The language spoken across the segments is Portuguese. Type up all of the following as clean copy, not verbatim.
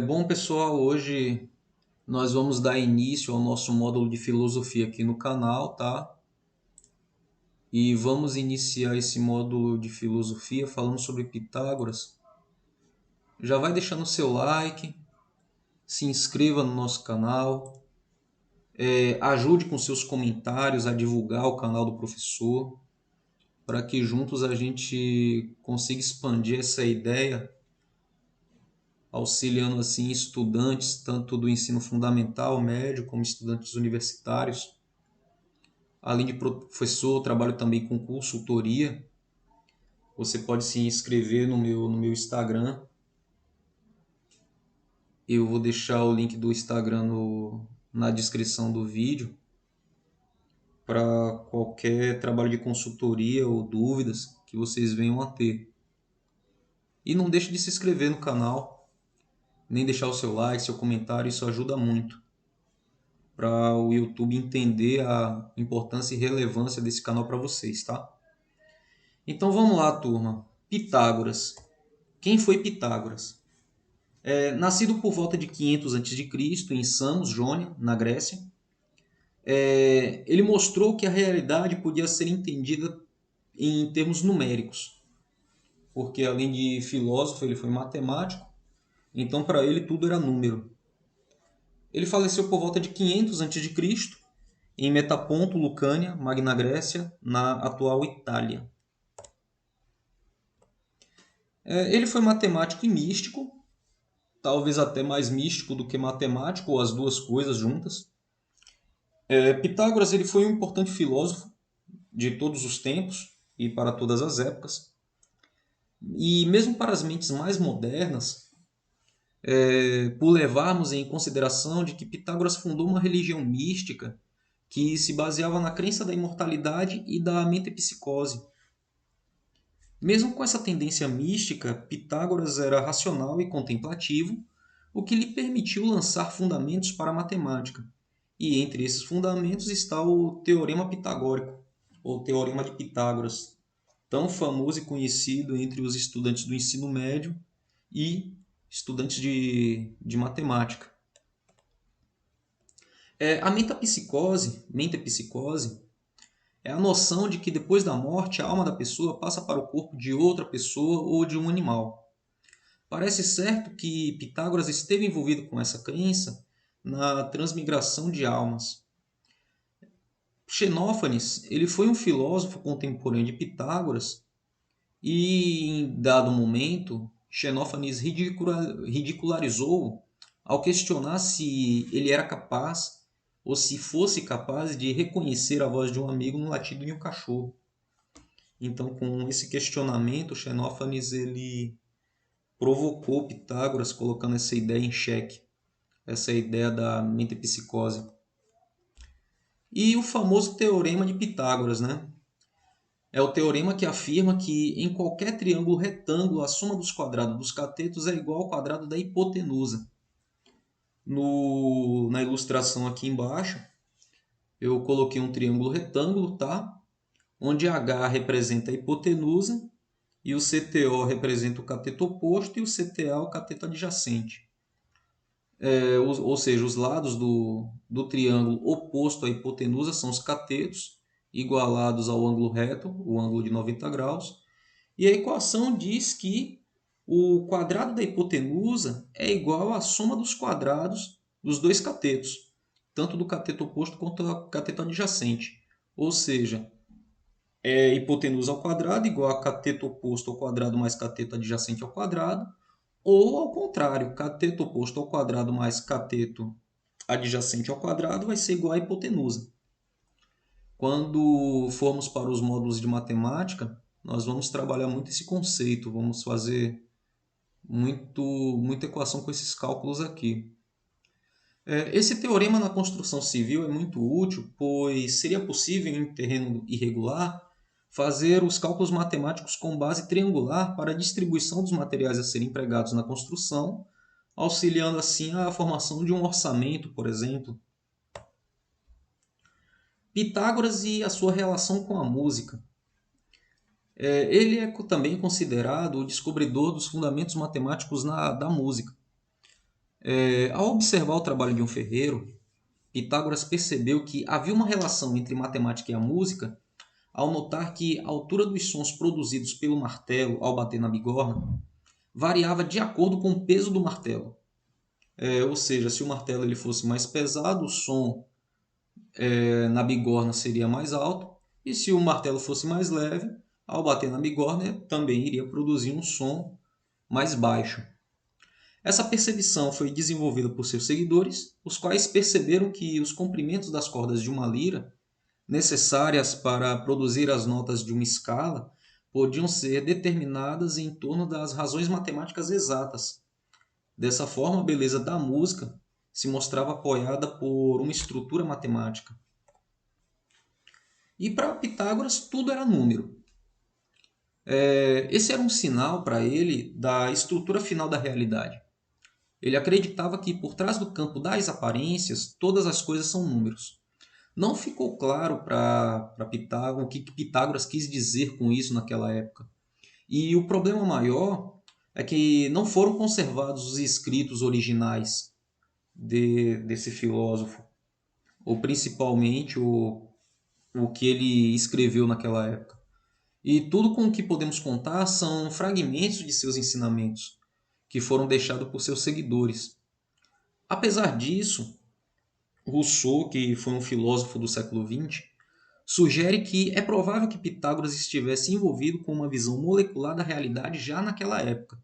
Bom, pessoal, hoje nós vamos dar início ao nosso módulo de filosofia aqui no canal, tá? E vamos iniciar esse módulo de filosofia falando sobre Pitágoras. Já vai deixando o seu like, se inscreva no nosso canal, ajude com seus comentários a divulgar o canal do professor, para que juntos a gente consiga expandir essa ideia, auxiliando assim estudantes tanto do ensino fundamental, médio, como estudantes universitários. Além de professor, trabalho também com consultoria. Você pode se inscrever no meu Instagram. Eu vou deixar o link do Instagram na descrição do vídeo para qualquer trabalho de consultoria ou dúvidas que vocês venham a ter. E não deixe de se inscrever no canal, nem deixar o seu like, seu comentário, isso ajuda muito para o YouTube entender a importância e relevância desse canal para vocês, tá? Então vamos lá, turma. Pitágoras. Quem foi Pitágoras? Nascido por volta de 500 a.C., em Samos, Jônia, na Grécia, ele mostrou que a realidade podia ser entendida em termos numéricos, porque além de filósofo, ele foi matemático, então para ele tudo era número. Ele faleceu por volta de 500 a.C., em Metaponto, Lucânia, Magna Grécia, na atual Itália. Ele foi matemático e místico, talvez até mais místico do que matemático, ou as duas coisas juntas. Pitágoras ele foi um importante filósofo de todos os tempos e para todas as épocas. E mesmo para as mentes mais modernas, por levarmos em consideração de que Pitágoras fundou uma religião mística que se baseava na crença da imortalidade e da metempsicose. Mesmo com essa tendência mística, Pitágoras era racional e contemplativo, o que lhe permitiu lançar fundamentos para a matemática. E entre esses fundamentos está o Teorema Pitagórico, ou Teorema de Pitágoras, tão famoso e conhecido entre os estudantes do ensino médio e estudantes de matemática. A metapsicose é a noção de que depois da morte a alma da pessoa passa para o corpo de outra pessoa ou de um animal. Parece certo que Pitágoras esteve envolvido com essa crença na transmigração de almas. Xenófanes ele foi um filósofo contemporâneo de Pitágoras e, em dado momento, Xenófanes ridicularizou ao questionar se ele era capaz ou se fosse capaz de reconhecer a voz de um amigo no latido de um cachorro. Então, com esse questionamento, Xenófanes ele provocou Pitágoras, colocando essa ideia em xeque, essa ideia da metempsicose. E o famoso teorema de Pitágoras, né? É o teorema que afirma que em qualquer triângulo retângulo a soma dos quadrados dos catetos é igual ao quadrado da hipotenusa. Na ilustração aqui embaixo, eu coloquei um triângulo retângulo, tá? Onde H representa a hipotenusa e o CTO representa o cateto oposto e o CTA o cateto adjacente. Ou seja, os lados do triângulo oposto à hipotenusa são os catetos, igualados ao ângulo reto, o ângulo de 90 graus. E a equação diz que o quadrado da hipotenusa é igual à soma dos quadrados dos dois catetos, tanto do cateto oposto quanto do cateto adjacente. Ou seja, hipotenusa ao quadrado igual a cateto oposto ao quadrado mais cateto adjacente ao quadrado, ou ao contrário, cateto oposto ao quadrado mais cateto adjacente ao quadrado vai ser igual a hipotenusa. Quando formos para os módulos de matemática, nós vamos trabalhar muito esse conceito, vamos fazer muita equação com esses cálculos aqui. Esse teorema na construção civil é muito útil, pois seria possível, em terreno irregular, fazer os cálculos matemáticos com base triangular para a distribuição dos materiais a serem empregados na construção, auxiliando assim a formação de um orçamento, por exemplo. Pitágoras e a sua relação com a música. Ele é também considerado o descobridor dos fundamentos matemáticos da música. Ao observar o trabalho de um ferreiro, Pitágoras percebeu que havia uma relação entre matemática e a música ao notar que a altura dos sons produzidos pelo martelo ao bater na bigorna variava de acordo com o peso do martelo. Ou seja, se o martelo ele fosse mais pesado, o som na bigorna seria mais alto, e se o martelo fosse mais leve, ao bater na bigorna também iria produzir um som mais baixo. Essa percepção foi desenvolvida por seus seguidores, os quais perceberam que os comprimentos das cordas de uma lira, necessárias para produzir as notas de uma escala, podiam ser determinadas em torno das razões matemáticas exatas. Dessa forma, a beleza da música se mostrava apoiada por uma estrutura matemática. E para Pitágoras, tudo era número. Esse era um sinal para ele da estrutura final da realidade. Ele acreditava que por trás do campo das aparências, todas as coisas são números. Não ficou claro para Pitágoras o que Pitágoras quis dizer com isso naquela época. E o problema maior é que não foram conservados os escritos originais desse filósofo, ou principalmente o que ele escreveu naquela época. E tudo com o que podemos contar são fragmentos de seus ensinamentos, que foram deixados por seus seguidores. Apesar disso, Rousseau, que foi um filósofo do século XX, sugere que é provável que Pitágoras estivesse envolvido com uma visão molecular da realidade já naquela época,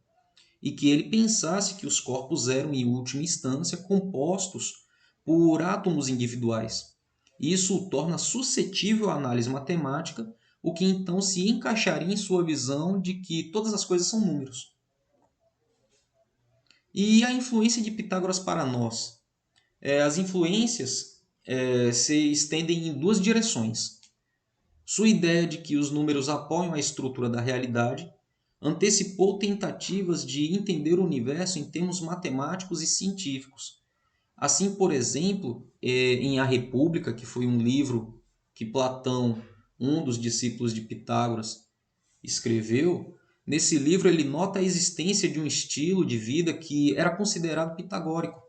e que ele pensasse que os corpos eram, em última instância, compostos por átomos individuais. Isso o torna suscetível à análise matemática, o que então se encaixaria em sua visão de que todas as coisas são números. E a influência de Pitágoras para nós? As influências se estendem em duas direções. Sua ideia de que os números apoiam a estrutura da realidade antecipou tentativas de entender o universo em termos matemáticos e científicos. Assim, por exemplo, em A República, que foi um livro que Platão, um dos discípulos de Pitágoras, escreveu, nesse livro ele nota a existência de um estilo de vida que era considerado pitagórico,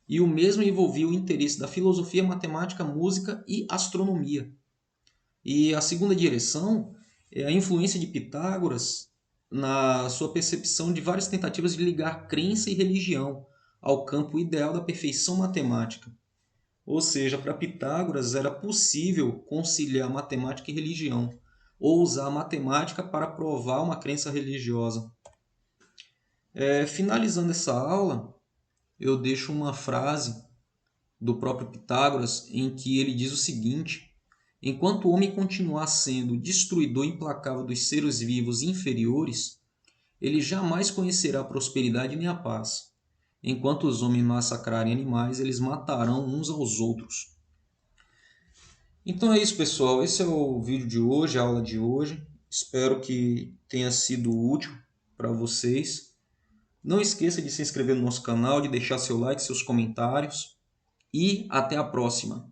e o mesmo envolvia o interesse da filosofia, matemática, música e astronomia. E a segunda direção é a influência de Pitágoras na sua percepção de várias tentativas de ligar crença e religião ao campo ideal da perfeição matemática. Ou seja, para Pitágoras era possível conciliar matemática e religião, ou usar a matemática para provar uma crença religiosa. Finalizando essa aula, eu deixo uma frase do próprio Pitágoras em que ele diz o seguinte: enquanto o homem continuar sendo o destruidor implacável dos seres vivos inferiores, ele jamais conhecerá a prosperidade nem a paz. Enquanto os homens massacrarem animais, eles matarão uns aos outros. Então é isso, pessoal. Esse é o vídeo de hoje, a aula de hoje. Espero que tenha sido útil para vocês. Não esqueça de se inscrever no nosso canal, de deixar seu like, seus comentários. E até a próxima!